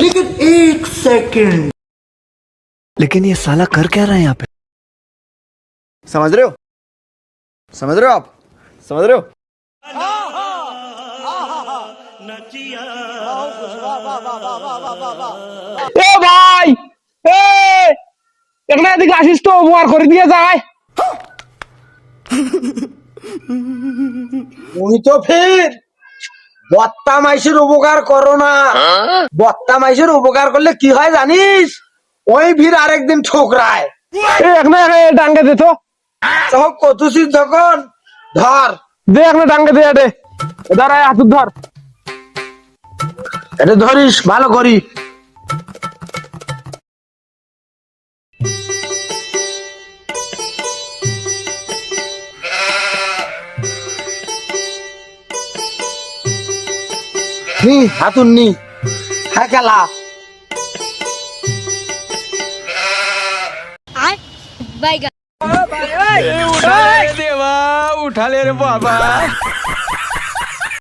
लेकिन एक सेकंड, लेकिन ये साला कर क्या रहा है यहाँ पे? समझ रहे हो? समझ रहे हो आप? समझ रहे हो? এ ভাই, এ এখানে এদিকে আসিস তো, উপকার করে দিয়ে যায়। তুমি তো ফের বত্তা মাইশের উপকার করো না। বত্তা মাইশের উপকার করলে কি হয় জানিস? ওই ভিড় আরেকদিন ঠোকরায়। এখানে ডাঙ্গে দে তো, তখন কতুছিস যখন ধর, দে এখানে ডাঙ্গে দে, এটে ধর, হাত ধর। এটা ধরিস ভালো করি। নি হাতুন নি, হ্যাঁ খেলা। বাইগা দেবা উঠালে রে বাবা।